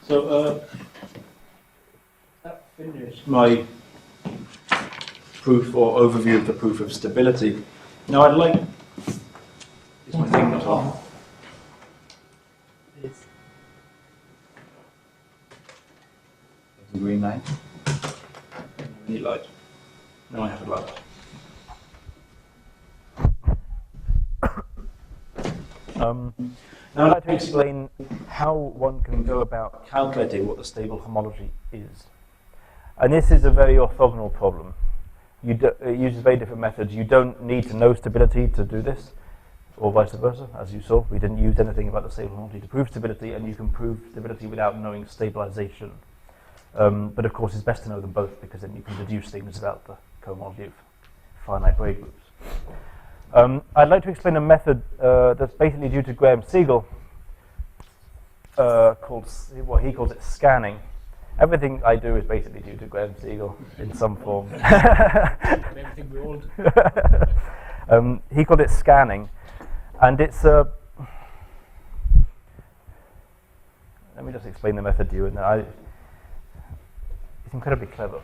So that finished my proof or overview of the proof of stability. Now I'd like. Is my thing not on? The green light. Any light? No, I have a light. Now I'd like to explain how one can go about calculating what the stable homology is. And this is a very orthogonal problem. It uses very different methods. You don't need to know stability to do this, or vice versa. As you saw, we didn't use anything about the stable homology to prove stability, and you can prove stability without knowing stabilization. But of course, it's best to know them both, because then you can deduce things about the cohomology of finite braid groups. I'd like to explain a method that's basically due to Graham Siegel, called what he calls it scanning. Everything I do is basically due to Graham Siegel in some form. Everything we all do. He called it scanning, and it's let me just explain the method to you, and it's incredibly clever.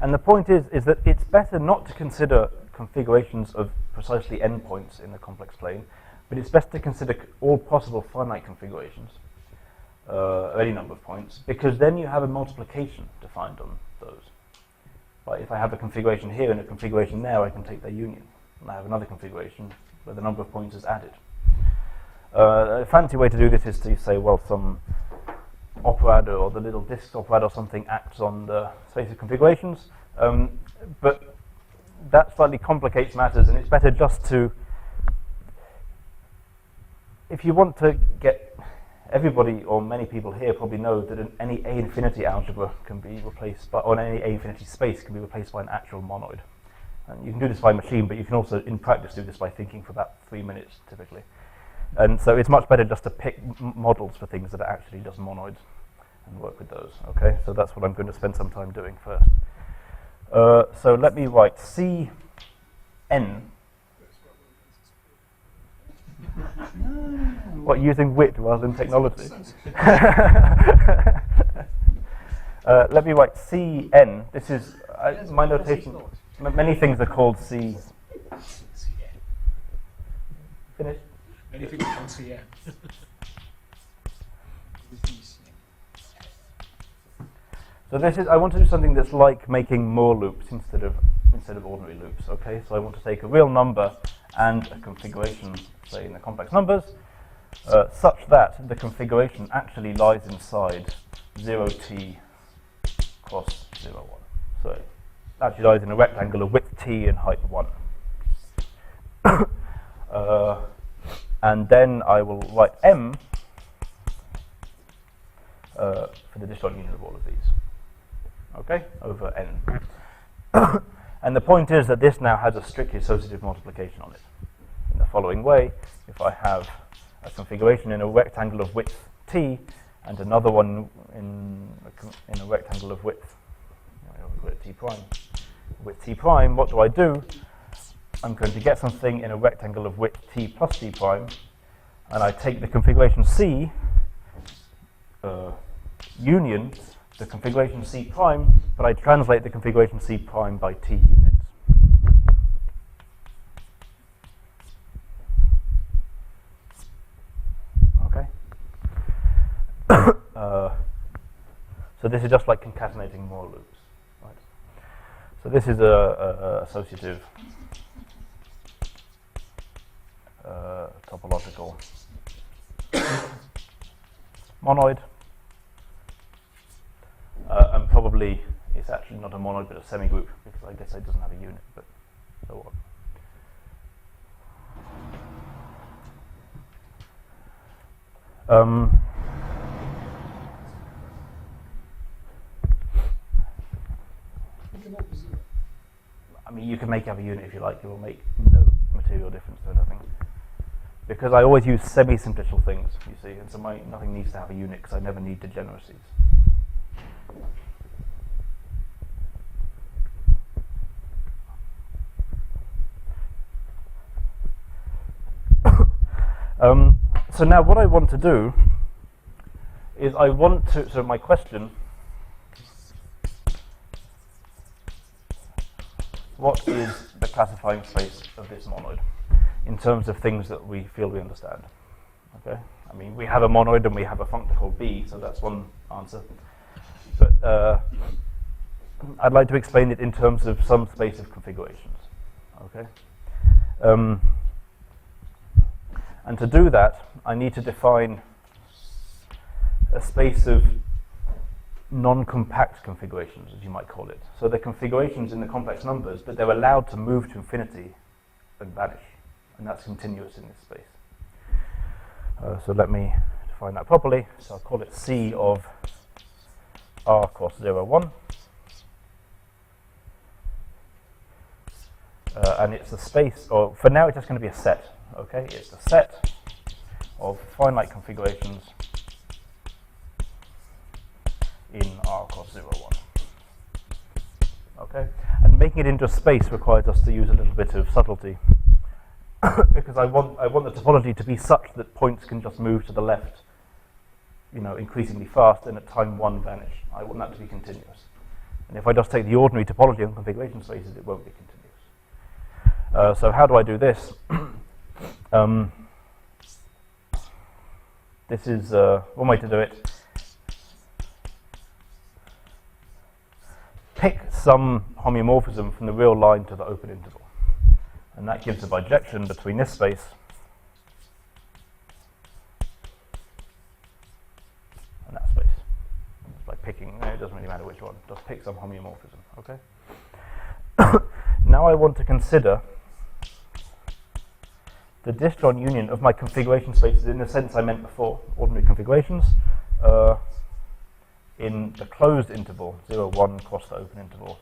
And the point is that it's better not to consider configurations of precisely endpoints in the complex plane, but it's best to consider all possible finite configurations of any number of points, because then you have a multiplication defined on those. Like if I have a configuration here and a configuration there, I can take their union, and I have another configuration where the number of points is added. A fancy way to do this is to say, well, some operad or the little disk operad or something acts on the space of configurations, but that slightly complicates matters, and it's better just to, if you want to get, everybody or many people here probably know that any A infinity algebra can be replaced by, or any A infinity space can be replaced by an actual monoid. And you can do this by machine, but you can also in practice do this by thinking for about 3 minutes typically. And so it's much better just to pick models for things that are actually just monoids and work with those. Okay, so that's what I'm going to spend some time doing first. So let me write Cn. What, using wit rather than technology? Let me write Cn. This is my notation. Many things are called C. Finish. Many things are called Cn. So this is, I want to do something that's like making Moore loops instead of ordinary loops, okay? So I want to take a real number and a configuration, say in the complex numbers, such that the configuration actually lies inside 0t cross 0, 1. So it actually lies in a rectangle of width t and height 1. And then I will write m for the disjoint union of all of these. Okay, over n. And the point is that this now has a strictly associative multiplication on it. In the following way, if I have a configuration in a rectangle of width t and another one in a rectangle of width, we'll call it t prime, with t prime, what do? I'm going to get something in a rectangle of width t plus t prime, and I take the configuration C union the configuration C prime, but I translate the configuration C prime by t units. Okay. So this is just like concatenating Moore loops, right? So this is a associative topological monoid. And probably it's actually not a monoid but a semigroup, because I guess it doesn't have a unit, but so on. I mean, you can make it have a unit if you like. It will make no material difference to nothing. Because I always use semi-simplicial things, you see, and so nothing needs to have a unit because I never need degeneracies. So now what I want to do is so my question, what is the classifying space of this monoid in terms of things that we feel we understand? Okay, I mean, we have a monoid and we have a functor called B, so that's one answer. But I'd like to explain it in terms of some space of configurations. Okay, and to do that, I need to define a space of non-compact configurations, as you might call it. So they're configurations in the complex numbers, but they're allowed to move to infinity and vanish, and that's continuous in this space. So let me define that properly. So I'll call it C of R cross 0, 1. And it's a space, or for now it's just going to be a set. Okay, it's a set of finite configurations in R cross 0, 1. Okay, and making it into a space requires us to use a little bit of subtlety because I want the topology to be such that points can just move to the left, you know, increasingly fast, and at time 1 vanish. I want that to be continuous. And if I just take the ordinary topology on configuration spaces, it won't be continuous. So how do I do this? This is one way to do it. Pick some homeomorphism from the real line to the open interval. And that gives a bijection between this space and that space. It's like picking, it doesn't really matter which one, just pick some homeomorphism, okay? Now I want to consider the disjoint union of my configuration spaces in the sense I meant before, ordinary configurations, in the closed interval, 0, 1, cross the open interval,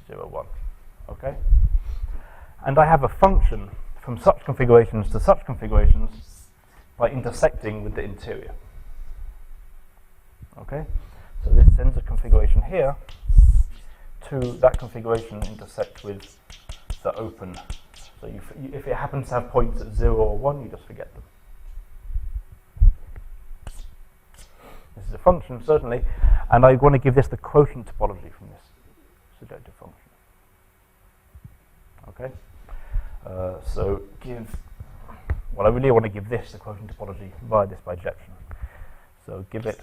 0, 1, okay? And I have a function from such configurations to such configurations by intersecting with the interior, okay? So this sends a configuration here to that configuration intersect with the open. So if it happens to have points at 0 or 1, you just forget them. This is a function, certainly, and I want to give this the quotient topology from this surjective function. Okay? So I really want to give this the quotient topology via this bijection. So give it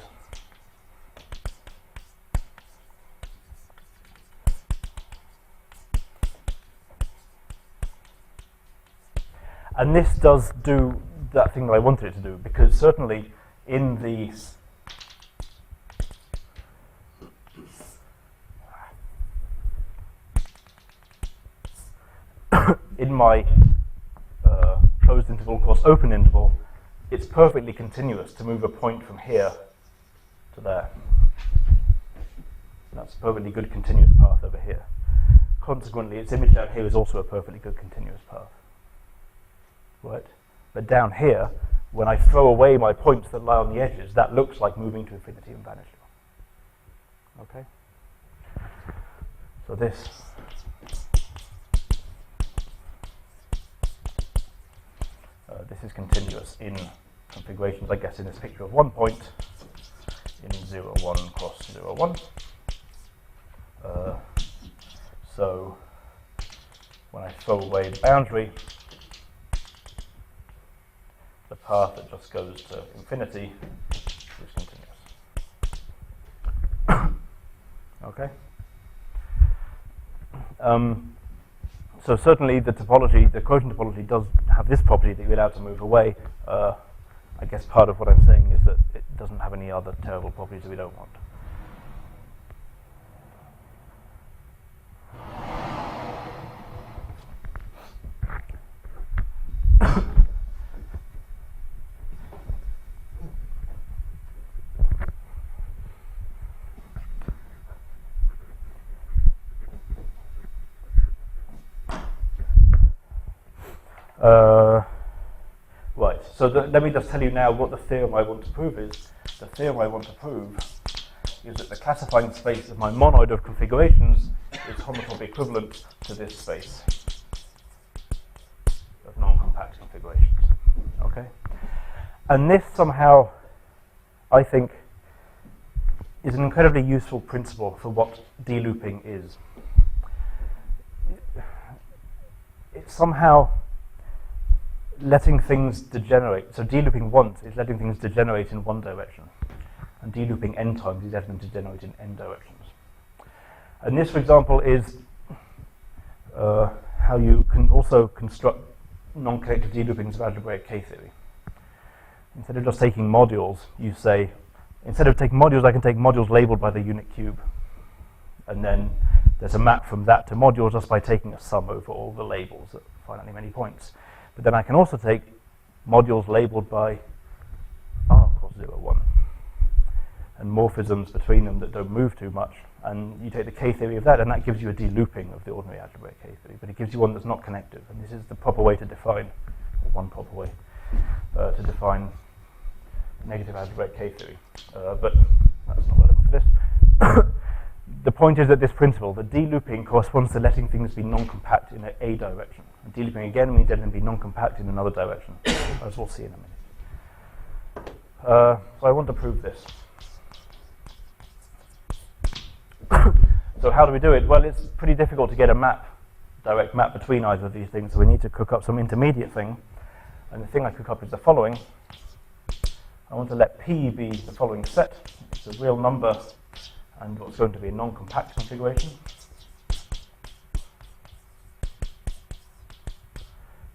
and this does do that thing that I wanted it to do, because certainly in the in my closed interval cross open interval, it's perfectly continuous to move a point from here to there. That's a perfectly good continuous path over here. Consequently, its image down here is also a perfectly good continuous path. Right? But down here, when I throw away my points that lie on the edges, that looks like moving to infinity and vanishing. Okay? So this is continuous in configurations, I guess, in this picture of 1 point in 0, 1 cross 0, 1. So when I throw away the boundary, the path that just goes to infinity is continuous. Okay? So certainly the topology, the quotient topology, does have this property that you're allowed to move away. I guess part of what I'm saying is that it doesn't have any other terrible properties that we don't want. Right, so let me just tell you now what the theorem I want to prove is. The theorem I want to prove is that the classifying space of my monoid of configurations is homotopy equivalent to this space of non-compact configurations. Okay. Okay, and this somehow, I think, is an incredibly useful principle for what delooping is. It's somehow letting things degenerate. So delooping once is letting things degenerate in one direction, and delooping n times is letting them degenerate in n directions. And this, for example, is how you can also construct non-connected deloopings of algebraic K-theory. Instead of just taking modules, you say, instead of taking modules, I can take modules labeled by the unit cube. And then there's a map from that to modules just by taking a sum over all the labels at finitely many points. But then I can also take modules labeled by r equals 0, 1, and morphisms between them that don't move too much. And you take the K-theory of that, and that gives you a delooping of the ordinary algebraic K-theory. But it gives you one that's not connective. And this is the proper way to define, or one proper way to define negative algebraic K-theory. But that's not relevant for this. The point is that this principle, that delooping corresponds to letting things be non-compact in a direction. And delooping again means letting them be non-compact in another direction, as we'll see in a minute. So I want to prove this. So how do we do it? Well, it's pretty difficult to get a map, direct map between either of these things, so we need to cook up some intermediate thing. And the thing I cook up is the following. I want to let P be the following set. It's a real number and what's going to be a non-compact configuration.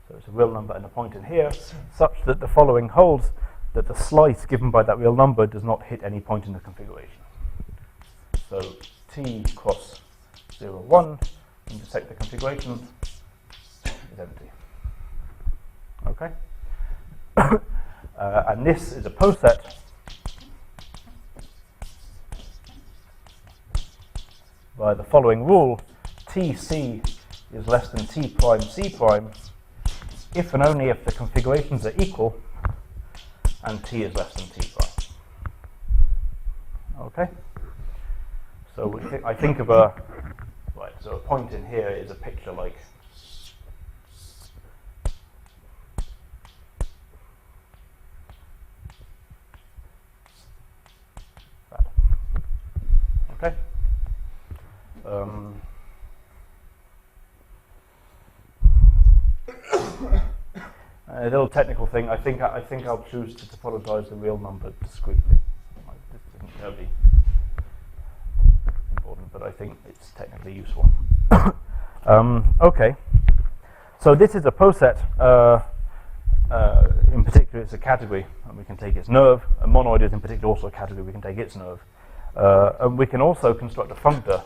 So it's a real number and a point in here, such that the following holds, that the slice given by that real number does not hit any point in the configuration. So T cross 0, 1, intersect the configuration, is empty. Okay? And this is a poset by the following rule: TC is less than T prime C prime if and only if the configurations are equal and T is less than T prime. Okay? So I think of a point in here is a picture like that. Okay. A little technical thing. I think I'll choose to topologize the real number discretely. This isn't going to be important, but I think it's technically useful. Okay. So this is a poset. In particular, it's a category, and we can take its nerve. A monoid is in particular also a category. We can take its nerve, and we can also construct a functor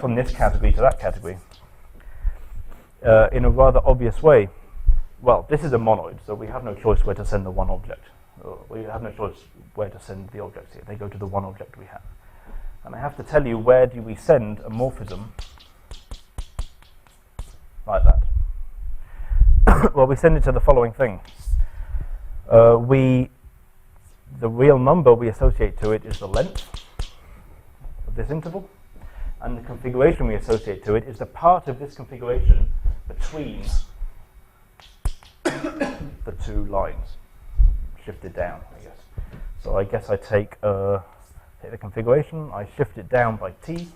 from this category to that category in a rather obvious way. Well, this is a monoid, so we have no choice where to send the one object. We have no choice where to send the objects here. They go to the one object we have. And I have to tell you, where do we send a morphism like that? Well, we send it to the following thing. The real number we associate to it is the length of this interval, and the configuration we associate to it is the part of this configuration between the two lines, shifted down, I guess. So I guess I take the configuration, I shift it down by T,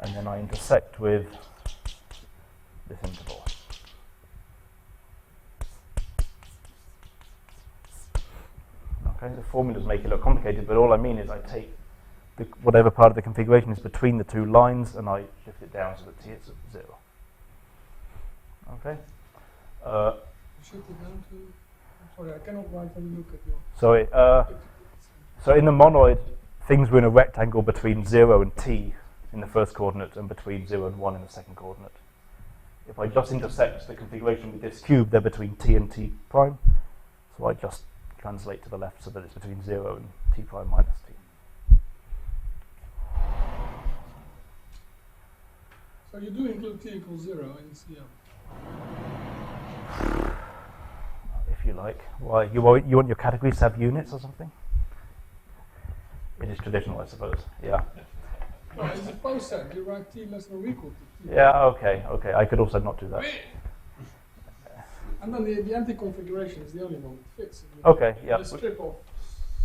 and then I intersect with this interval. Okay, the formulas make it look complicated, but all I mean is I take whatever part of the configuration is between the two lines, and I shift it down so that T is at 0. Okay. Shift it down to. Sorry, I cannot write and look at your. Sorry. So in the monoid, things were in a rectangle between 0 and T in the first coordinate, and between 0 and 1 in the second coordinate. If I just intersect the configuration with this cube, they're between T and T prime. So I just translate to the left so that it's between 0 and T prime minus T. So you do include T equals 0 in CM. If you like. Why? You want your categories to have units or something? It is traditional, I suppose. Yeah. No, it's a poset. You write T less than or equal to T. Yeah, okay. I could also not do that. And then the empty configuration is the only one that fits. Okay, yeah. The strip of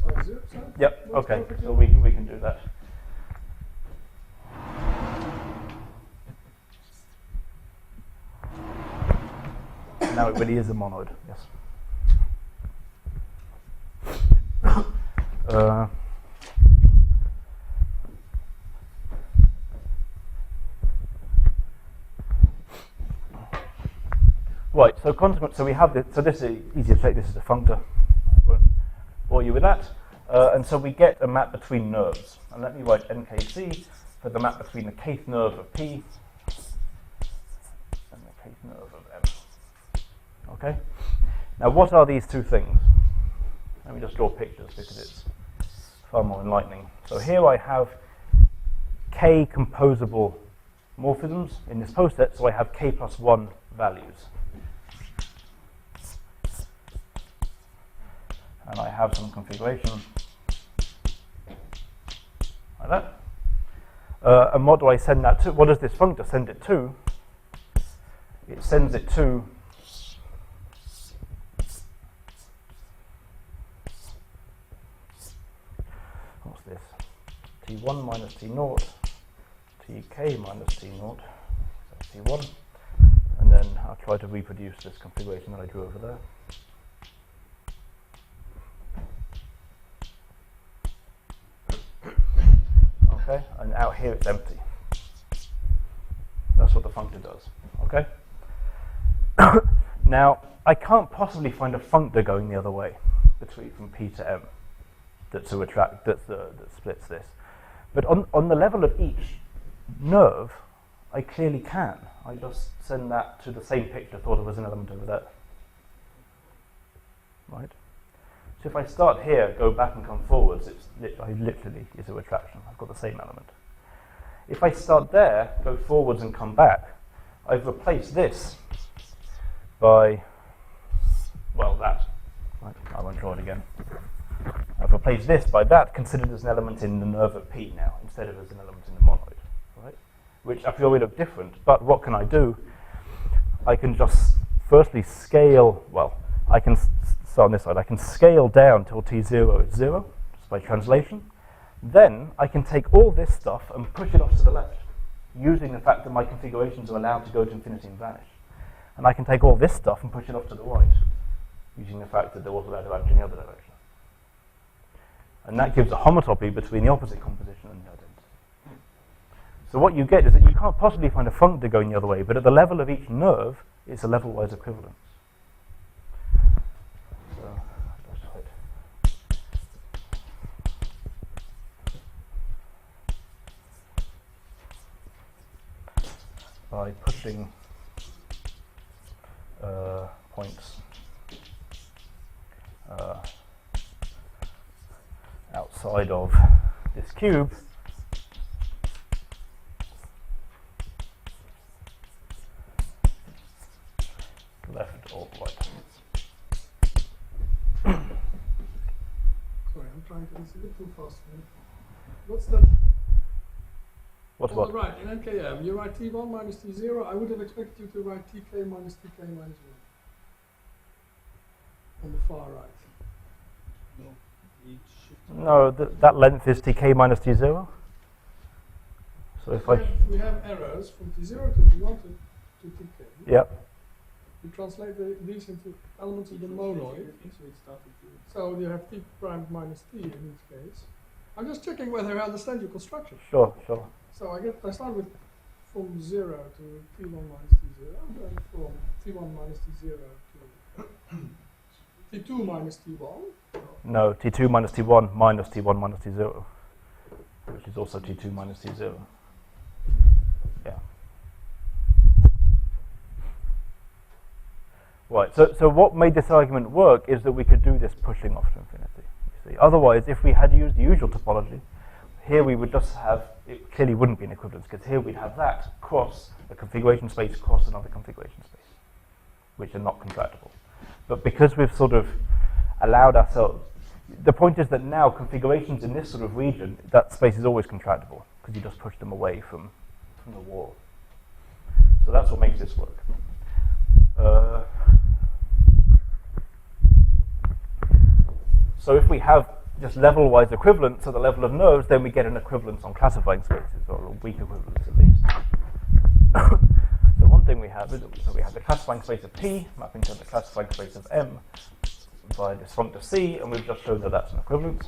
size 0%. Yep, okay, perfectly. so we can do that. Now it really is a monoid, yes. Right, so consequent. So we have this. So this is easy to check. This is a functor. I won't bore you with that. And so we get a map between nerves. And let me write NKC for the map between the kth nerve of P and the kth nerve of M. Okay. Now, what are these two things? Let me just draw pictures because it's far more enlightening. So here I have k composable morphisms in this poset. So I have k plus 1 values. And I have some configuration like that. And what do I send that to? What does this functor send it to? It sends it to what's this? T1 minus T0, Tk minus T0, so T1, and then I'll try to reproduce this configuration that I drew over there. Okay, and out here it's empty. That's what the functor does. Okay. Now I can't possibly find a functor going the other way between from P to M that splits this. But on the level of each nerve, I clearly can. I just send that to the same picture thought of as an element over there. Right. So if I start here, go back and come forwards, literally is a retraction. I've got the same element. If I start there, go forwards and come back, I've replaced this by, well, that. Right, I won't draw it again. I've replaced this by that, considered as an element in the nerve of P now, instead of as an element in the monoid, right? Which a priori look different, but what can I do? I can just firstly scale, well, I can start on this side, I can scale down till T0 is 0, just by translation. Then I can take all this stuff and push it off to the left, using the fact that my configurations are allowed to go to infinity and vanish. And I can take all this stuff and push it off to the right, using the fact that they're also allowed to vanish in the other direction. And that gives a homotopy between the opposite composition and the identity. So what you get is that you can't possibly find a functor going the other way, but at the level of each nerve, it's a level-wise equivalence. So, that's right. By pushing points outside of this cube, left or right. Sorry, I'm trying to, it's a bit too fast for me. What's that? What's On what? the right, in NKM, you write T1 minus T0. I would have expected you to write TK minus 1. On the far right. No, that length is Tk minus T0. So if we have errors from T0 to T1 to TK. Yep. You translate these into elements of the monoid. So you have T prime minus T in each case. I'm just checking whether I understand your construction. Sure. So I start with from 0 to T1 minus T0, and then from T1 minus T0 to T2 minus T1. No, T2 minus T1 minus T1 minus T0, which is also T2 minus T0. Yeah. Right, so what made this argument work is that we could do this pushing off to infinity. You see. Otherwise, if we had used the usual topology, here we would just have, it clearly wouldn't be an equivalence, because here we'd have that cross a configuration space cross another configuration space, which are not contractible. But because we've sort of allowed ourselves, the point is that now configurations in this sort of region, that space is always contractible, because you just push them away from the wall. So that's what makes this work. So if we have just level-wise equivalence at the level of nodes, then we get an equivalence on classifying spaces, or a weak equivalence at least. So one thing we have is that we have the classifying space of P mapping to the classifying space of M via this functor C, and we've just shown that that's an equivalence.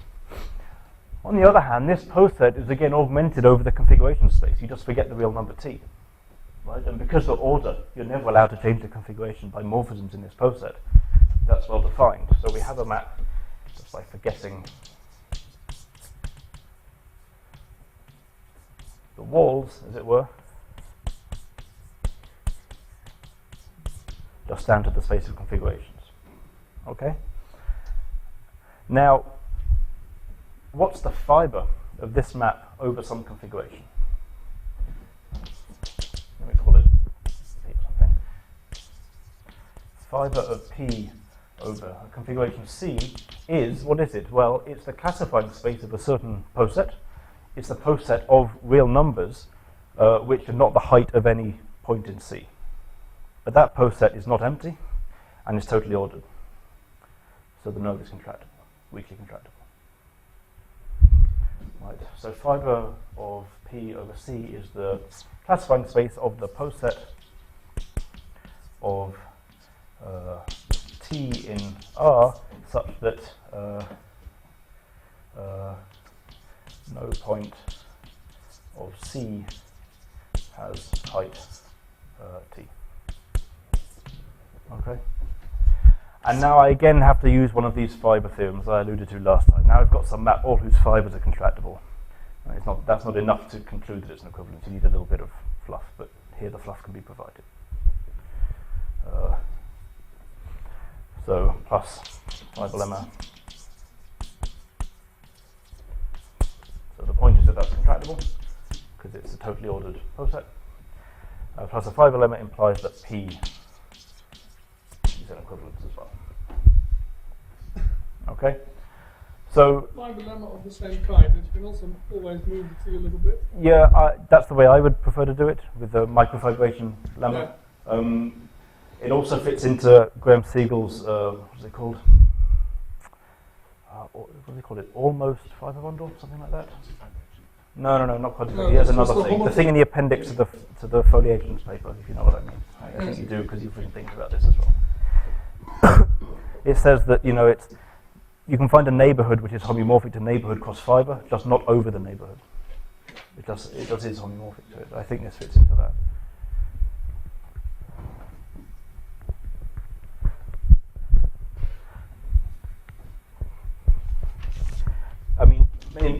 On the other hand, this poset is again augmented over the configuration space. You just forget the real number T. Right? And because of order, you're never allowed to change the configuration by morphisms in this poset. That's well defined. So we have a map just by forgetting the walls, as it were, just down to the space of configurations. Okay? Now, what's the fiber of this map over some configuration? Let me call it P or something. Fiber of P over a configuration C is, what is it? Well, it's the classifying space of a certain poset. It's the poset of real numbers which are not the height of any point in C. But that poset is not empty and is totally ordered. So the node is contractible, weakly contractible. Right, so fiber of P over C is the classifying space of the poset of T in R such that no point of C has height T. Okay? And now I again have to use one of these fiber theorems I alluded to last time. Now I've got some map all whose fibers are contractible. That's not enough to conclude that it's an equivalence. You need a little bit of fluff, but here the fluff can be provided. So plus fiber lemma. So the point is that that's contractible because it's a totally ordered poset. Plus a fiber lemma implies that P is an equivalence as well. Okay, so fiber lemma of the same kind, and you can also always move the T a little bit. Yeah, that's the way I would prefer to do it with the microfibration lemma. Yeah. It also fits into Graham Siegel's what's it called? What do they call it? Almost fiber bundle, something like that. No, not quite. No, Here's another thing. The thing in the appendix to the foliations paper, if you know what I mean. I think you do because you've written things about this as well. It says that you can find a neighborhood which is homeomorphic to neighborhood cross fiber, just not over the neighborhood. It just is homeomorphic to it. I think this fits into that. I mean,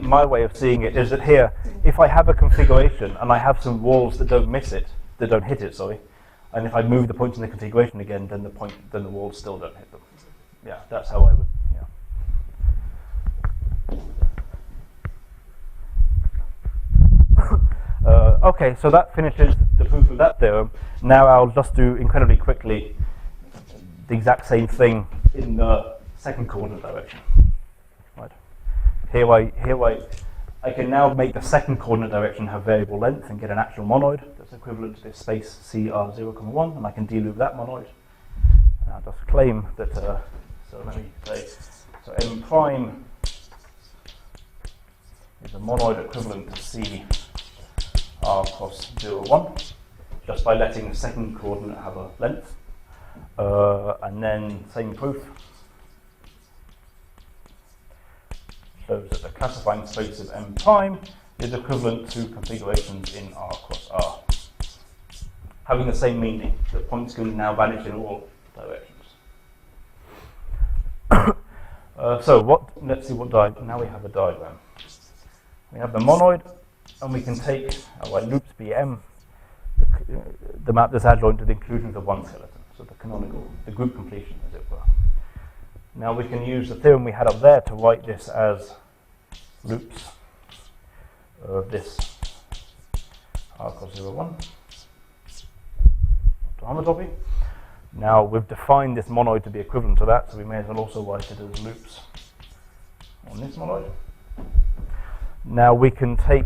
my way of seeing it is that here, if I have a configuration and I have some walls that don't hit it, and if I move the points in the configuration again, then the walls still don't hit them. Yeah, that's how I would. Yeah. Okay, so that finishes the proof of that theorem. Now I'll just do incredibly quickly the exact same thing in the second coordinate direction. Right. Here I can now make the second coordinate direction have variable length and get an actual monoid that's equivalent to this space CR0,1, and I can deloop that monoid. And I'll just claim that, so let me say, so M prime is a monoid equivalent to C R cross 0,1, just by letting the second coordinate have a length. And then same proof. Shows that the classifying space of M prime is equivalent to configurations in R cross R, having the same meaning. The points can now vanish in all directions. Let's see what now we have a diagram. We have the monoid, and we can take our loops BM, the map that's adjoint to the inclusions of one skeleton, so the group completion, as it were. Now we can use the theorem we had up there to write this as loops of this R cross 0,1 to homotopy. Now we've defined this monoid to be equivalent to that, so we may as well also write it as loops on this monoid. Now we can take,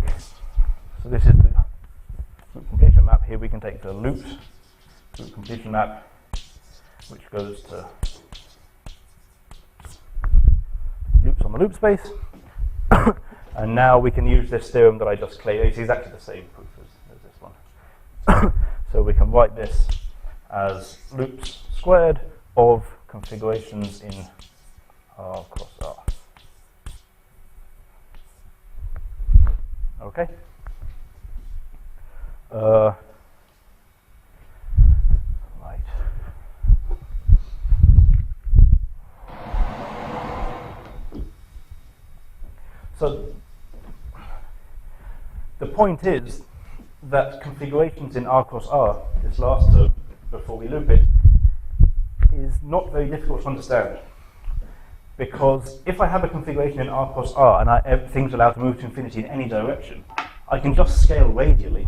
so this is the group completion map here, we can take the loops group completion map, which goes to from a loop space. And now we can use this theorem that I just claimed. It's exactly the same proof as this one. So we can write this as loops squared of configurations in R cross R. Okay. Right. So the point is that configurations in R cross R, this last term, before we loop it, is not very difficult to understand. Because if I have a configuration in R cross R and things are allowed to move to infinity in any direction, I can just scale radially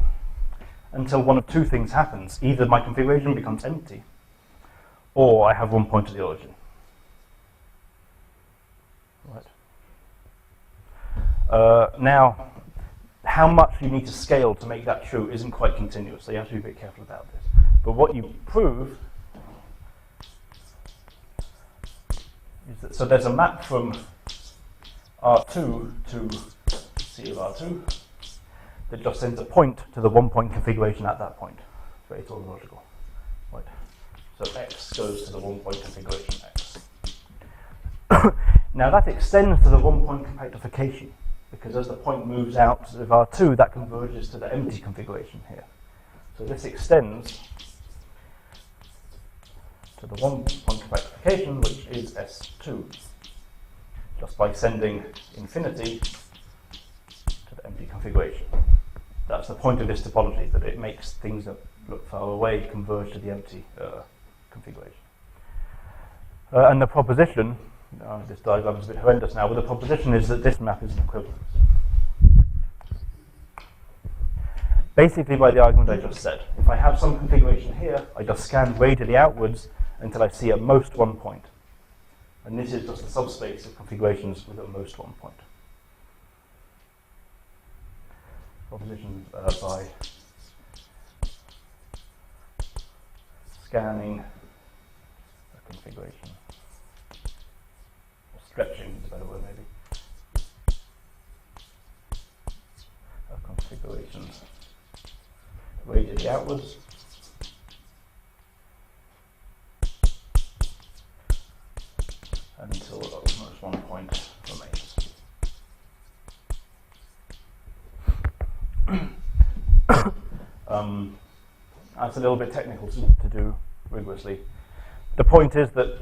until one of two things happens. Either my configuration becomes empty, or I have one point at the origin. Right. Now, how much you need to scale to make that true isn't quite continuous, so you have to be a bit careful about this. But what you prove is that, so there's a map from R2 to C of R2 that just sends a point to the one-point configuration at that point. It's very tautological. Right. So X goes to the one-point configuration X. Now that extends to the one-point compactification, because as the point moves out of R2, that converges to the empty configuration here. So this extends to the one-point compactification, which is S2, just by sending infinity to the empty configuration. That's the point of this topology, that it makes things that look far away converge to the empty configuration. And the proposition, this diagram is a bit horrendous now, but the proposition is that this map is an equivalence. Basically by the argument I just said. If I have some configuration here, I just scan radially outwards until I see at most one point. And this is just a subspace of configurations with at most one point. Proposition by scanning a configuration. Or stretching is a better word maybe. A configuration radially outwards. Until almost one point remains. That's a little bit technical to do rigorously. The point is that,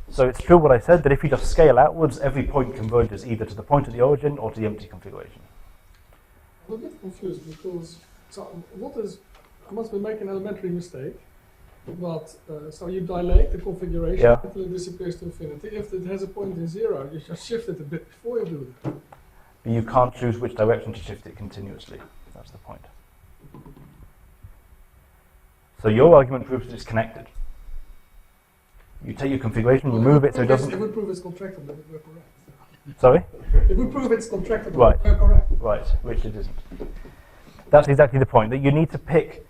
so it's true what I said, that if you just scale outwards, every point converges either to the point of the origin or to the empty configuration. I'm a bit confused because, so what is, I must be making an elementary mistake. But so you dilate the configuration until it disappears to infinity. If it has a point in zero, you just shift it a bit before you do that. But you can't choose which direction to shift it continuously. That's the point. So your argument proves that it's connected. You take your configuration, you move it so it doesn't. It would prove it's contractible if we're correct. Sorry? It would prove it's contractible right. if we're correct. Right, which it isn't. That's exactly the point, that you need to pick.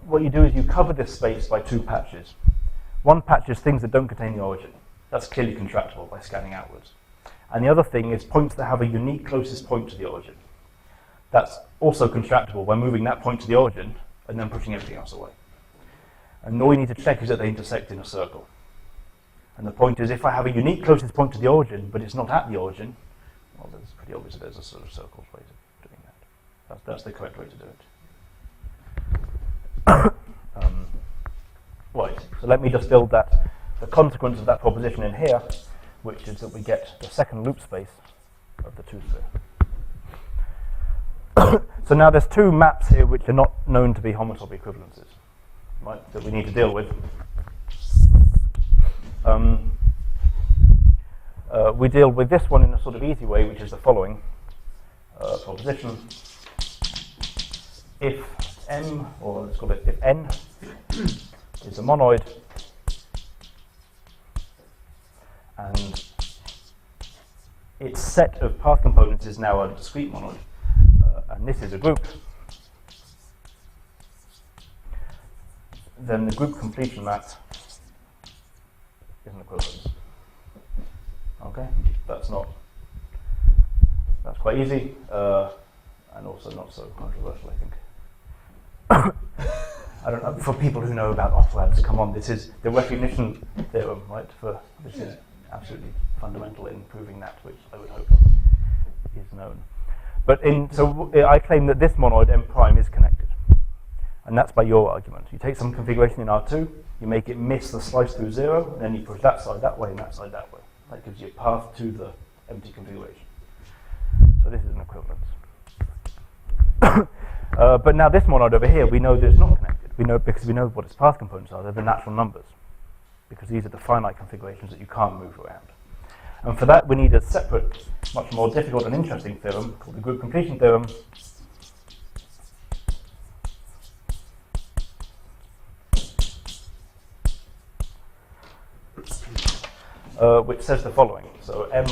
What you do is you cover this space by two patches. One patch is things that don't contain the origin. That's clearly contractible by scanning outwards. And the other thing is points that have a unique closest point to the origin. That's also contractible by moving that point to the origin and then pushing everything else away. And all you need to check is that they intersect in a circle. And the point is, if I have a unique closest point to the origin, but it's not at the origin, well, it's pretty obvious that there's a sort of circle way of doing that. That's the correct way to do it. Right, so let me just build that, the consequence of that proposition in here, which is that we get the second loop space of the two-sphere. So now there's two maps here which are not known to be homotopy equivalences, right, that we need to deal with. We deal with this one in a sort of easy way, which is the following proposition. If M, or let's call it if N, is a monoid, and its set of path components is now a discrete monoid, and this is a group, then the group completion map is an equivalence. Okay, that's quite easy, and also not so controversial, I think. I don't know, for people who know about operads, come on, this is the recognition theorem, right? This is absolutely fundamental in proving that, which I would hope is known. But so I claim that this monoid M prime is connected, and that's by your argument. You take some configuration in R2, you make it miss the slice through 0, and then you push that side that way and that side that way. That gives you a path to the empty configuration. So this is an equivalence. But now this monoid over here, we know that it's not connected. We know because we know what its path components are. They're the natural numbers, because these are the finite configurations that you can't move around. And for that, we need a separate, much more difficult and interesting theorem called the group completion theorem. Which says the following. So M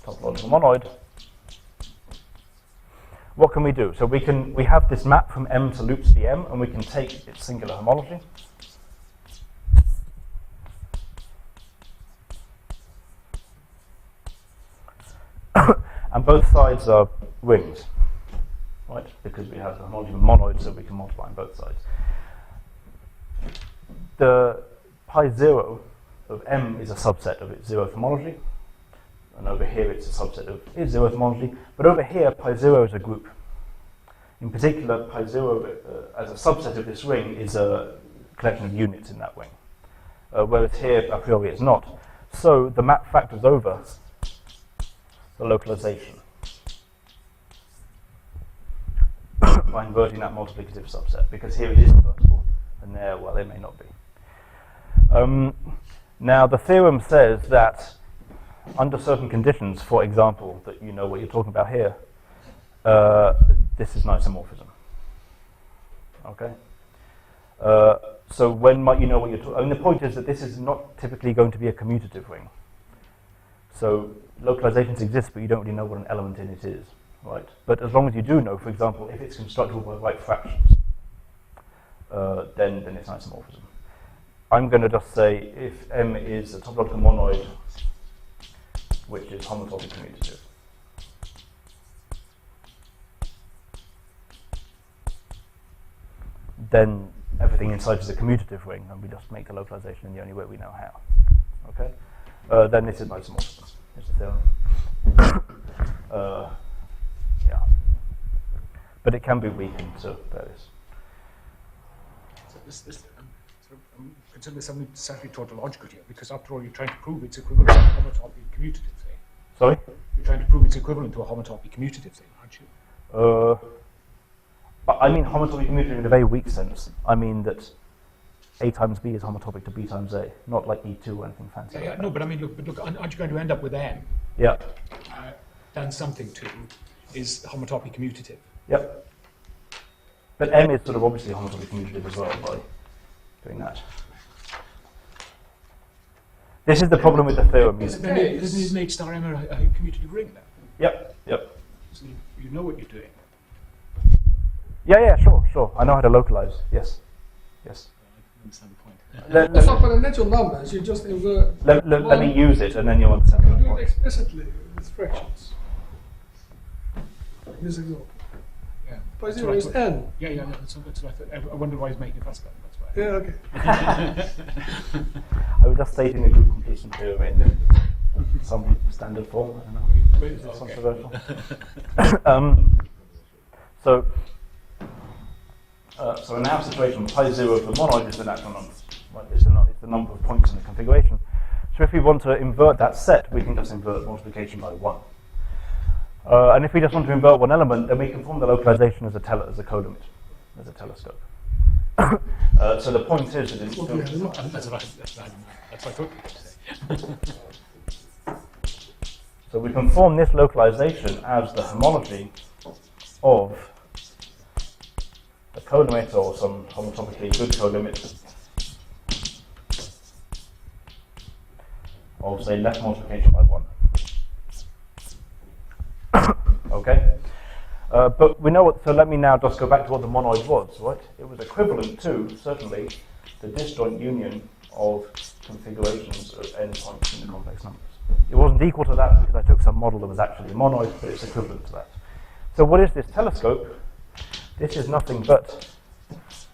topological monoid. What can we do? So we have this map from M to loops VM, and we can take its singular homology. And both sides are rings, right? Because we have the homology of monoid, so we can multiply on both sides. The pi 0 of M is a subset of its zeroth homology, and over here it's a subset of its zeroth homology, but over here pi 0 is a group. In particular, pi 0 as a subset of this ring is a collection of units in that ring, whereas here a priori it's not. So the map factors over the localization by inverting that multiplicative subset, because here it is invertible, and there, well, it may not be. Now, the theorem says that under certain conditions, for example, that you know what you're talking about here, this is an isomorphism. Okay? So when might you know what you're talking about? I mean, the point is that this is not typically going to be a commutative ring. So localizations exist, but you don't really know what an element in it is, right? But as long as you do know, for example, if it's constructible by right fractions, then it's an isomorphism. I'm going to just say if M is a topological monoid, which is homotopy commutative. Then everything inside is a commutative ring, and we just make the localization in the only way we know how. Okay? Then this is an isomorphism. Here's the theorem. Yeah. But it can be weakened to various. So I'm concerned there's something slightly tautological here, because after all, you're trying to prove it's equivalent to a homotopy commutative thing. Sorry? You're trying to prove it's equivalent to a homotopy commutative thing, aren't you? But I mean homotopy commutative in a very weak sense. I mean that A times B is homotopic to B times A, not like E2 or anything fancy. Yeah, no, but I mean, look, aren't you going to end up with M? Yeah. Done something to is homotopy commutative. Yep. But M is sort of obviously homotopy commutative as well by doing that. This is the problem with the theorem. Isn't an H star M a commutative ring then? Yep. So you know what you're doing. Yeah, sure. I know how to localize. Yes. I understand the point. It's not for the natural numbers, you just invert. Let me use it, and then you'll understand You the do it point. explicitly with fractions. This example. Yeah. Pi 0 is n. Yeah, that's what I thought. I wonder why he's making a fuss about it, that's why. Yeah, okay. I was just stating the group completion theorem in some standard form. I don't know. It's controversial. So in our situation, pi 0 of the monoid is the natural number. Right? It's the number of points in the configuration. So if we want to invert that set, we can just invert multiplication by 1. And if we just want to invert one element, then we can form the localization as a colimit, as a telescope. So the point is that it's That's what I thought you were saying. So we can form this localization as the homology of a colimit or some homotopically good colimit of, say, left multiplication by 1. Okay? But we know what, so let me now just go back to what the monoid was, right? It was equivalent to, certainly, the disjoint union of configurations of endpoints in the complex numbers. It wasn't equal to that because I took some model that was actually a monoid, but it's equivalent to that. So what is this telescope? This is nothing but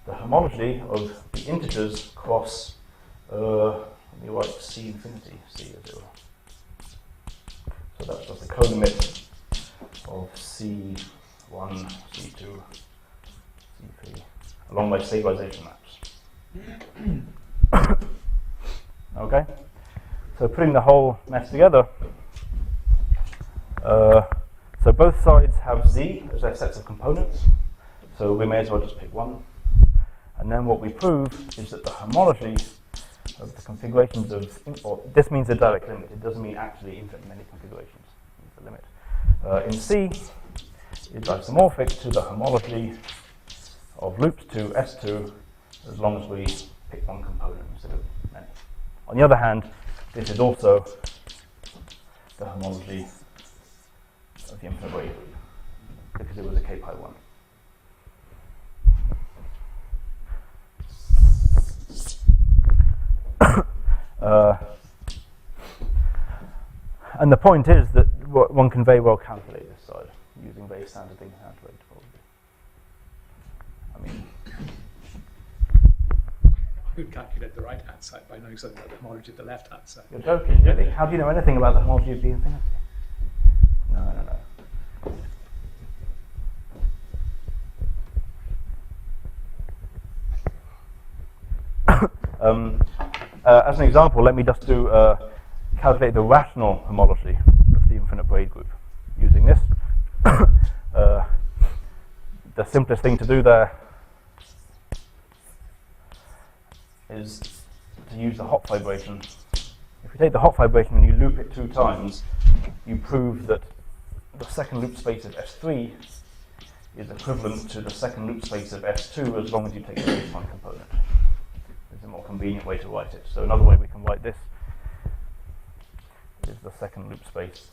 the homology of the integers cross, let me write C infinity, C as it were. So that's just the colimit of C1, C2, C3, along my stabilization maps. Okay? So putting the whole mess together, so both sides have Z as their sets of components, so we may as well just pick one. And then what we prove is that the homology of the configurations of, or this means a direct limit, it doesn't mean actually infinite many configurations, it means the limit. In C is isomorphic to the homology of loops to S2 as long as we pick one component instead of many. On the other hand, this is also the homology of the infinite braid group because it was a k pi 1. And the point is that one can very well calculate this side using very standard things how to rate probably. I mean, you could calculate the right-hand side by knowing something about the homology of the left-hand side. You're joking, really? How do you know anything about the homology of the infinity? No. As an example, let me just do calculate the rational homology of the infinite braid group using this. The simplest thing to do there is to use the hop vibration. If you take the hop vibration and you loop it 2 times, you prove that the second loop space of S3 is equivalent to the second loop space of S2 as long as you take the baseline component. There's a more convenient way to write it. So another way we can write this is the second loop space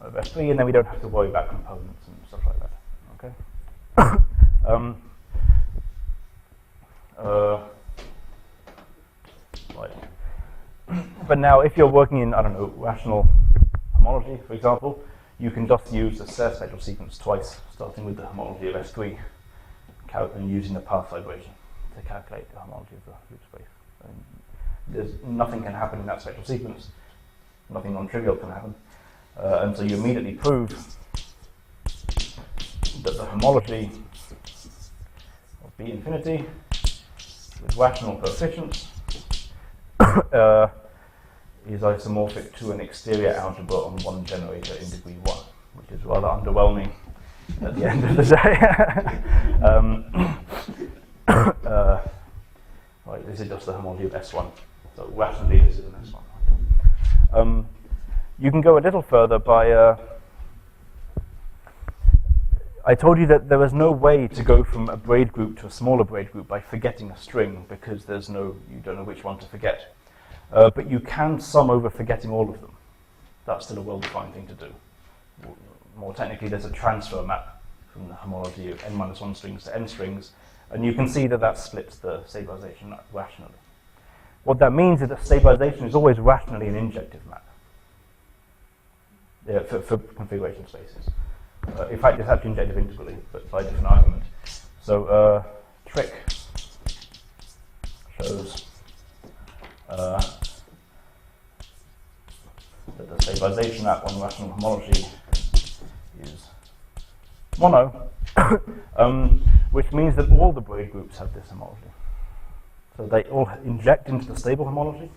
of S3, and then we don't have to worry about components and stuff like that. Okay. Right. But now, if you're working in, I don't know, rational homology, for example, you can just use the Serre spectral sequence twice, starting with the homology of S3 and using the path vibration to calculate the homology of the loop space. And nothing can happen in that spectral sequence. Nothing non-trivial can happen. And so you immediately prove that the homology of B infinity with rational coefficients is isomorphic to an exterior algebra on one generator in degree 1, which is rather underwhelming at the end of the day. Right, this is just the homology of S1. So rationally, this is an S1. Right? You can go a little further by. I told you that there was no way to go from a braid group to a smaller braid group by forgetting a string because you don't know which one to forget. But you can sum over forgetting all of them. That's still a well-defined thing to do. More technically, there's a transfer map from the homology of n-1 strings to n strings, and you can see that splits the stabilization rationally. What that means is that stabilization is always rationally an injective map for configuration spaces. In fact, it's actually injective integrally, but by a different argument. So trick shows that the stabilization map on rational homology is mono, which means that all the braid groups have this homology. So they all inject into the stable homology,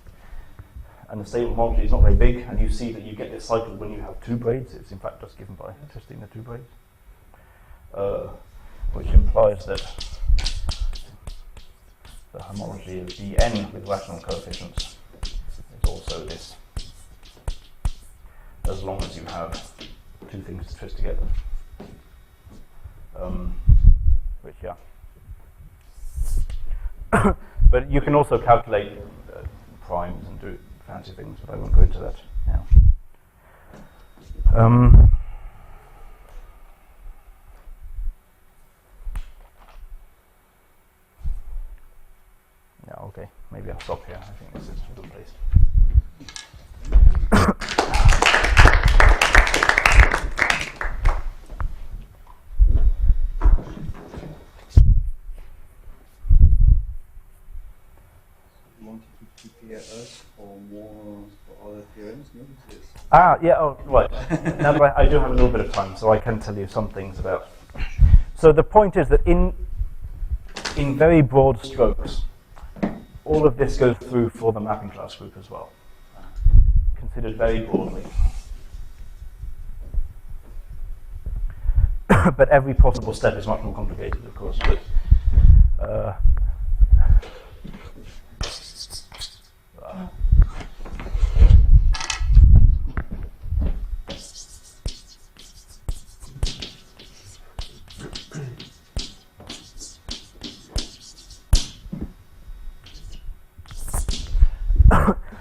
and the stable homology is not very big, and you see that you get this cycle when you have 2 braids. It's in fact just given by twisting the 2 braids, which implies that the homology of Bn with rational coefficients is also this, as long as you have 2 things to twist together. Which, yeah. But you can also calculate primes and do fancy things, but I won't go into that now. Yeah, Okay, maybe I'll stop here. I think this is a good place. You wanted to prepare us for more for other theorems, no? Yes. Yeah, oh, right. Now that I do have a little bit of time, so I can tell you some things about. So the point is that in very broad strokes, all of this goes through for the mapping class group as well, considered very broadly. But every possible step is much more complicated, of course. But,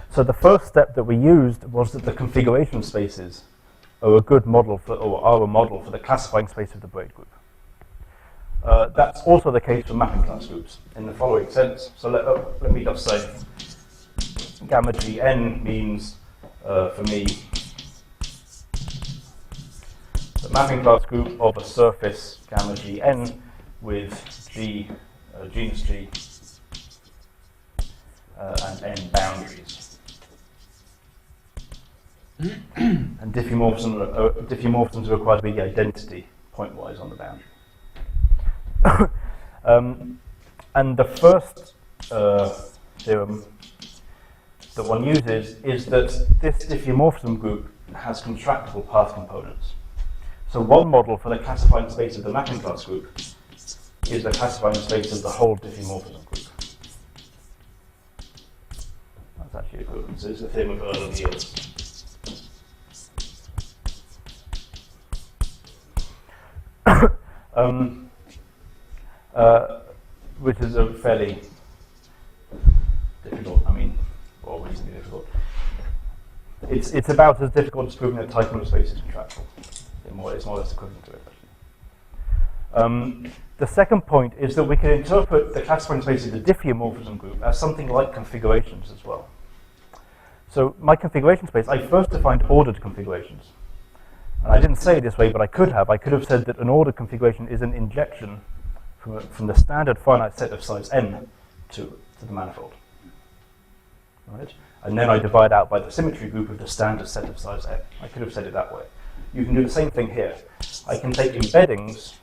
so the first step that we used was that the configuration spaces are a good model for, or are a model for the classifying space of the braid group. That's also the case for mapping class groups in the following sense. So let me just say, gamma Gn means, for me, the mapping class group of a surface gamma Gn with G, genus G, and N boundaries. And diffeomorphisms are required to be the identity pointwise on the boundary. And the first theorem that one uses is that this diffeomorphism group has contractible path components. So one model for the classifying space of the mapping class group is the classifying space of the whole diffeomorphism group. That's actually equivalent. So it's the theorem of Earle-Niels. Which is a fairly difficult, well, reasonably difficult. It's about as difficult as proving that Teichmüller space is contractible. It's more or less equivalent to it, actually. The second point is that we can interpret the classifying space of the diffeomorphism group as something like configurations as well. So my configuration space, I first defined ordered configurations. And I didn't say it this way, but I could have. I could have said that an ordered configuration is an injection from the standard finite set of size n to the manifold. Right? And then I divide out by the symmetry group of the standard set of size n. I could have said it that way. You can do the same thing here. I can take embeddings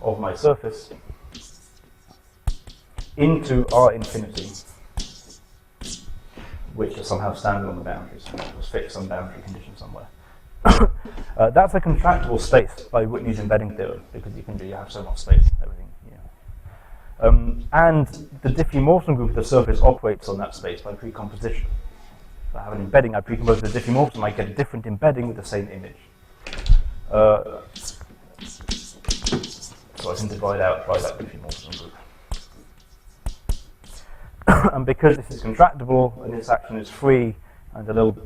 of my surface into R infinity, which are somehow standard on the boundaries. Just fix some boundary condition somewhere. That's a contractible space by Whitney's embedding theorem, because you have so much space, everything. And the diffeomorphism group of the surface operates on that space by precomposition. If I have an embedding, I precompose the diffeomorphism, I get a different embedding with the same image. So I can divide out by that diffeomorphism group. And because this is contractible and this action is free, and a little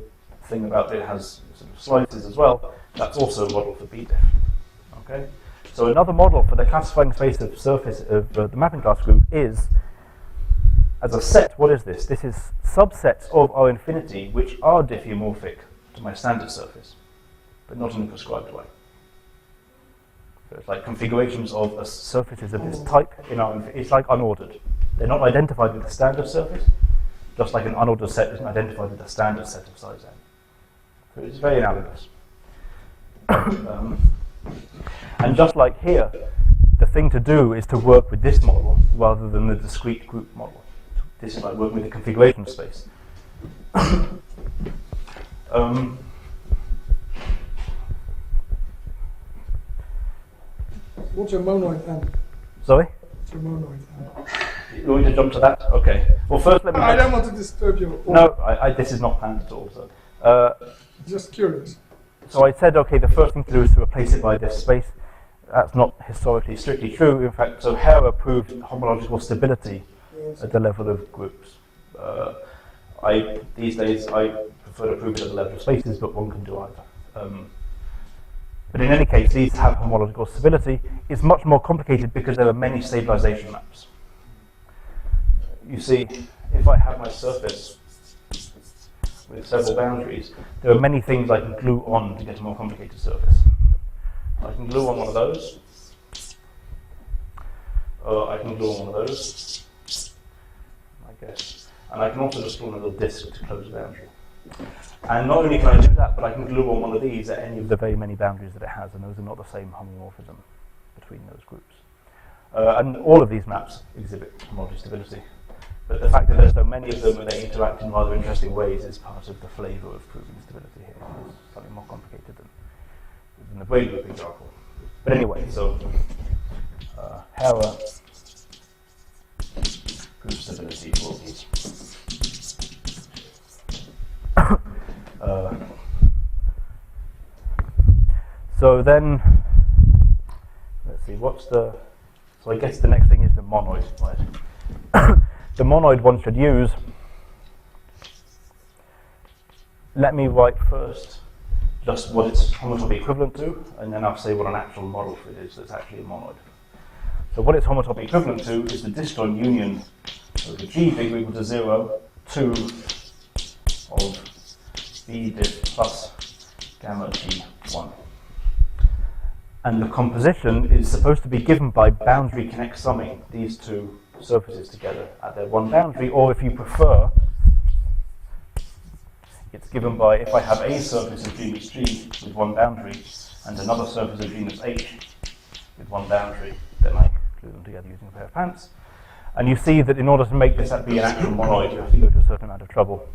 thing about it has sort of slices as well, that's also a model for BDiff. Okay? So another model for the classifying space of surface of the mapping class group is, as a set, what is this? This is subsets of R infinity which are diffeomorphic to my standard surface, but not in a prescribed way. So it's like configurations of surfaces of this type in R infinity. It's like unordered. They're not identified with the standard surface, just like an unordered set isn't identified with the standard set of size n. So it's very analogous. And just like here, the thing to do is to work with this model rather than the discrete group model. This is like working with the configuration space. What's your monoid n? Sorry? What's your monoid n? You want me to jump to that? Okay. Well, first let me... I don't want to disturb you. No, this is not planned at all. So, just curious. So I said, okay, the first thing to do is to replace it by this space. That's not historically strictly true. In fact, so Hare proved homological stability at the level of groups. These days, I prefer to prove it at the level of spaces, but one can do either. But in any case, these have homological stability. It's much more complicated because there are many stabilization maps. you see, if I have my surface with several boundaries, there are many things I can glue on to get a more complicated surface. I can glue on one of those, or I can glue on one of those, I guess, and I can also just glue on a little disc to close the boundary. And not only can I do that, but I can glue on one of these at any of the very many boundaries that it has, and those are not the same homomorphism between those groups. And all of these maps exhibit homology stability. But the fact that there's so many of them and they interact in rather interesting ways is part of the flavour of proving stability here. It's slightly more complicated than the braid loop example. But anyway, so Hera proves stability for all these. So then, let's see, so I guess the next thing is the monoid, right? The monoid one should use, let me write first just what it's homotopy equivalent to, and then I'll say what an actual model for it is that's actually a monoid. So what it's homotopy equivalent to is the disjoint union of the G big equal to 0, 2 of B diff plus gamma G1. And the composition is supposed to be given by boundary connect summing these two surfaces together at their one boundary, or if you prefer, it's given by if I have a surface of genus G with one boundary and another surface of genus H with one boundary, then I glue them together using a pair of pants. And you see that in order to make this be an actual monoid, you have to go to a certain amount of trouble.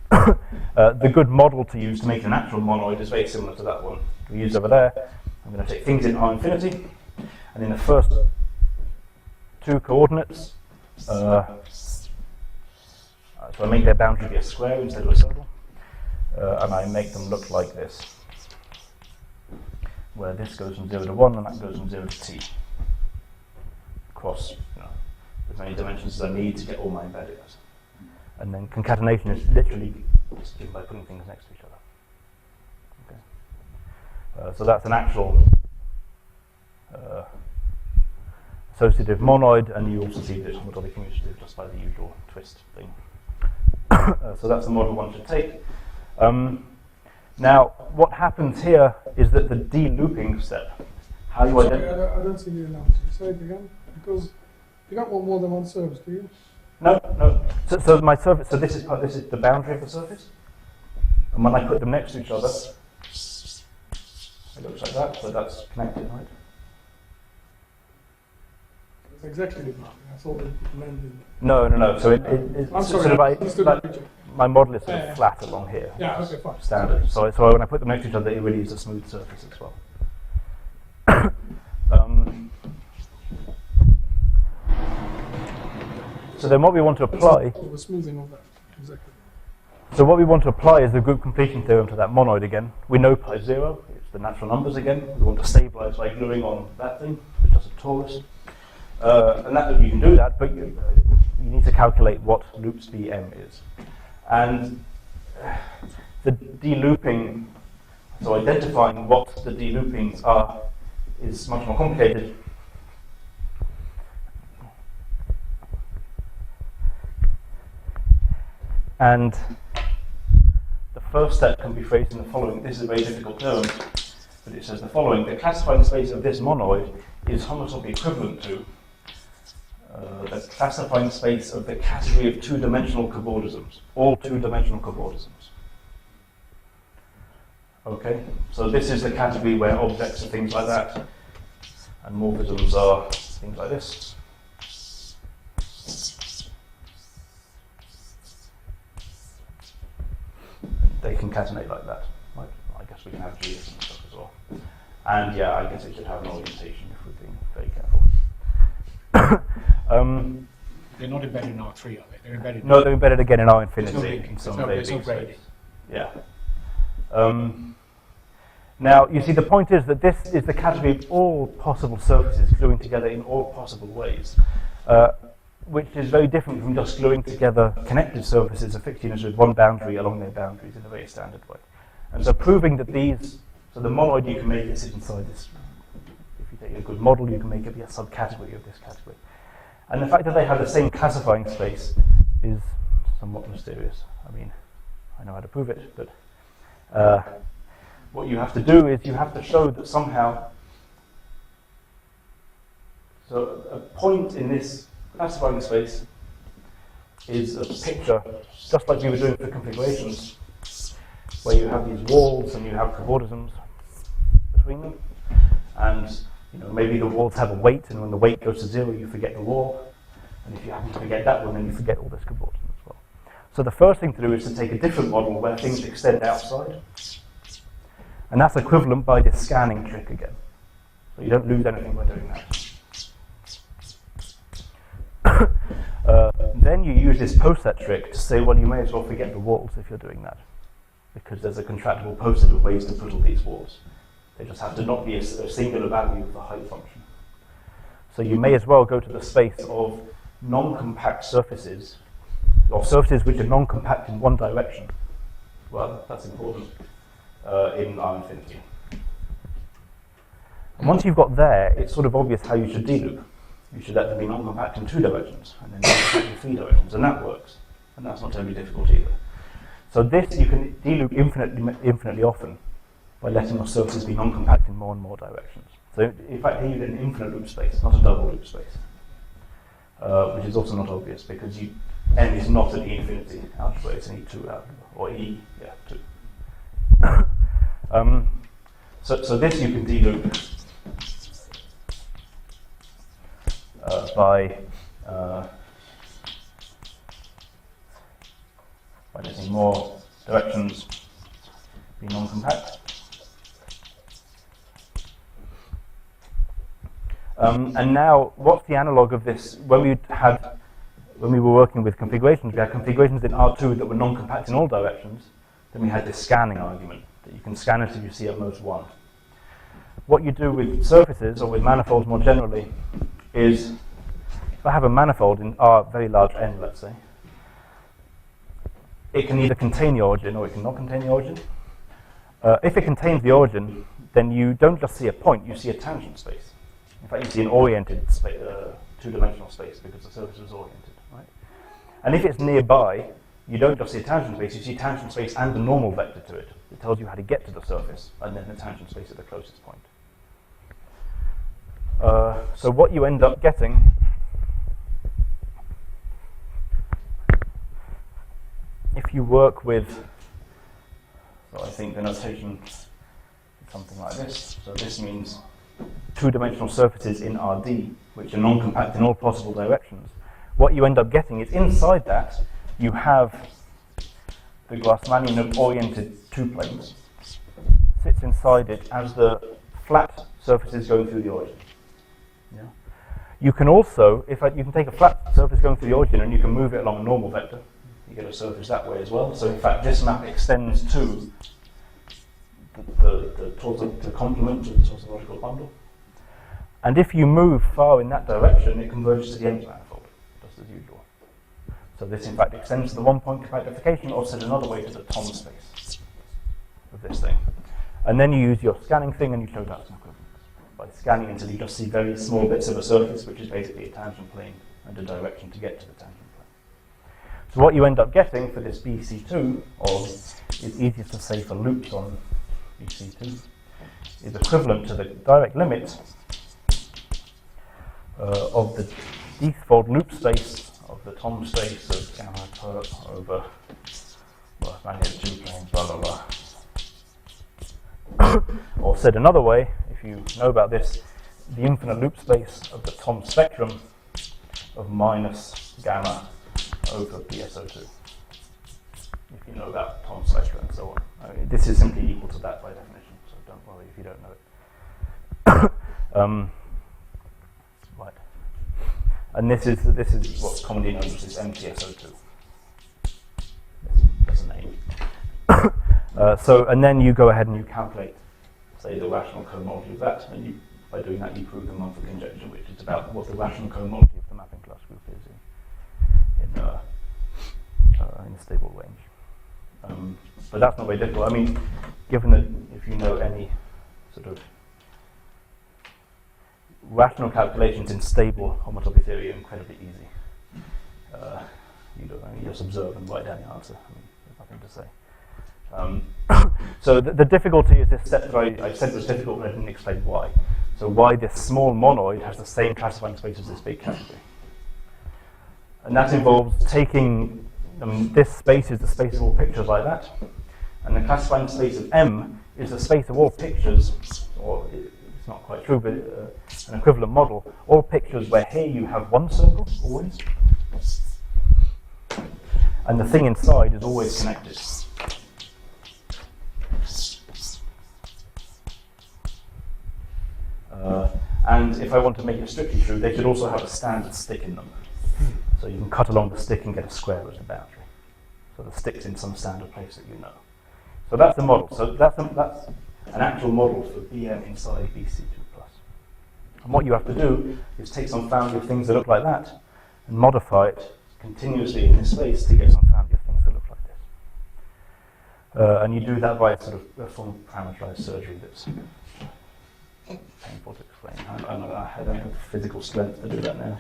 The good model to use to make an actual monoid is very similar to that one we used over there. I'm going to take things in R infinity, and in the first two coordinates, so I make their boundary be a square instead of a circle, and I make them look like this, where this goes from 0 to 1 and that goes from 0 to t, across as many dimensions as I need to get all my embeddings. And then concatenation is literally just given by putting things next to each other. Okay. So that's an actual associative monoid, and you also see this homotopy commutative just by the usual twist thing. So that's the model one should take. Now, what happens here is that the de-looping step, how you identify... I don't see the analogy. Say it again, because you don't want more than one surface, do you? No. So my surface. So this is the boundary of the surface, and when I put them next to each other, it looks like that. So that's connected, right? That's exactly the boundary. I thought it blended. No. So it's I'm sorry. sort of my model is sort of flat along here. Yeah. Okay. Fine. Standard. So when I put them next to each other, it really is a smooth surface as well. So then what we want to apply... The smoothing of that, exactly. So what we want to apply is the group completion theorem to that monoid again. We know pi 0, it's the natural numbers again. We want to stabilize by gluing on that thing, which is a torus. And that you can do that, but you need to calculate what loops BM is. And the de-looping, so identifying what the de-loopings are, is much more complicated. And the first step can be phrased in the following. This is a very difficult term, but it says the following. The classifying space of this monoid is homotopy equivalent to the classifying space of the category of two-dimensional cobordisms, all two-dimensional cobordisms. Okay, so this is the category where objects are things like that, and morphisms are things like this. They concatenate like that. Right? I guess we can have GS and stuff as well. And yeah, I guess it should have an orientation if we're being very careful. They're not embedded in R3, are they? They're embedded. No, they're embedded again in R infinity. There's no braid. Yeah. Now, you see, the point is that this is the category of all possible surfaces gluing together in all possible ways, which is very different from just gluing together connected surfaces of fixed units with one boundary along their boundaries in a very standard way. And so proving that these, so the monoid, you can make it sit inside this. If you take a good model, you can make it be a subcategory of this category. And the fact that they have the same classifying space is somewhat mysterious. I mean, I know how to prove it, but what you have to do is you have to show that somehow, so a point in this classifying space is a picture, just like we were doing for configurations, where you have these walls and you have cobordisms between them, and maybe the walls have a weight, and when the weight goes to 0, you forget the wall, and if you happen to forget that one, then you forget all this cobordism as well. So the first thing to do is to take a different model where things extend outside, and that's equivalent by this scanning trick again. So you don't lose anything by doing that. Then you use this poset trick to say, well, you may as well forget the walls if you're doing that, because there's a contractible poset of ways to put all these walls. They just have to not be a singular value of the height function. So you may as well go to the space of non-compact surfaces, or surfaces which are non-compact in one direction. Well, that's important in R infinity. And once you've got there, it's sort of obvious how you should deloop. You should let them be non-compact in 2 directions, and then non-compact in 3 directions, and that works. And that's not terribly difficult either. So this you can deloop infinitely often by letting your surfaces be non-compact in more and more directions. So in fact, here you get an infinite loop space, not a double loop space, which is also not obvious because n is not an E-infinity algebra, it's an E2 algebra, or E, yeah, 2. So this you can deloop by letting more directions be non-compact. And now, what's the analog of this? When we were working with configurations, we had configurations in R2 that were non-compact in all directions. Then we had this scanning argument, that you can scan until you see at most 1. What you do with surfaces, or with manifolds more generally, is, if I have a manifold in R very large n, let's say, it can either contain the origin or it can not contain the origin. If it contains the origin, then you don't just see a point, you see a tangent space. In fact, you see an oriented 2-dimensional space because the surface is oriented, right? And if it's nearby, you don't just see a tangent space, you see tangent space and the normal vector to it. It tells you how to get to the surface, and then the tangent space at the closest point. So what you end up getting, if you work with, so I think the notation is something like this. So this means 2-dimensional surfaces in RD, which are non-compact in all possible directions. What you end up getting is inside that, you have the Grassmannian-oriented 2 planes, sits inside it as the flat surfaces going through the origin. Yeah. You can also, you can take a flat surface going through the origin and you can move it along a normal vector. You get a surface that way as well. So in fact, this map extends to the complement of the tautological bundle. And if you move far in that direction, it converges to the nth manifold, just as usual. So this in fact extends to the 1-point compactification, or said another way, to the Thom space of this thing. And then you use your scanning thing and you show that some equivalence by scanning until you just see very small bits of a surface, which is basically a tangent plane and a direction to get to the tangent plane. So what you end up getting for this BC2, or is easiest to say for loops on BC2, is equivalent to the direct limit of the d-fold loop space of the Thom space of gamma per over magnitude 2 planes, blah blah blah. Or said another way, if you know about this, the infinite loop space of the Thom spectrum of minus gamma over PSO2. If you know about Thom spectra and so on. I mean, this is simply equal to that by definition, so don't worry if you don't know it. Right. And this is what's commonly known as MPSO2. That's a name. And then you go ahead and you calculate, say, the rational cohomology of that, and by doing that you prove the Mumford conjecture, which is about what the rational cohomology of the mapping class group is in a stable range. But that's not very difficult. I mean, given that if you know any sort of rational calculations in stable homotopy theory are incredibly easy. You just observe and write down the answer. I mean, there's nothing to say. So the difficulty is this step that I said was difficult, but I didn't explain why. So why this small monoid has the same classifying space as this big category. And that involves taking, this space is the space of all pictures like that, and the classifying space of M is the space of all pictures, or it's not quite true, but an equivalent model, all pictures where here you have one circle, always, and the thing inside is always connected. And if I want to make it strictly true, they should also have a standard stick in them. So you can cut along the stick and get a square as a boundary. So the stick's in some standard place that you know. So that's the model. So that's an actual model for BM inside BC2+. And what you have to do is take some family of things that look like that and modify it continuously in this space to get some family of things that look like this. And you do that by a sort of a form of parameterized surgery that's painful to explain. I don't have physical strength to do that now.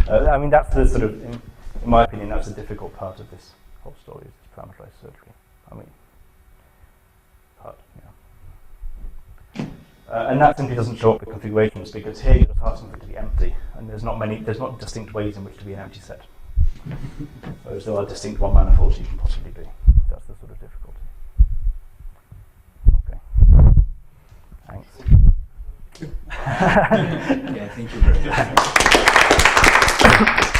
I mean, that's the sort of, in my opinion, that's the difficult part of this whole story, is this parameterized surgery. I mean, part, yeah. And that simply doesn't show up with configurations, because here you're just asking for it to be empty, and there's not distinct ways in which to be an empty set. Whereas there are distinct one manifolds you can possibly be. That's the sort of difficulty. Okay. Thanks. Yeah, thank you very much.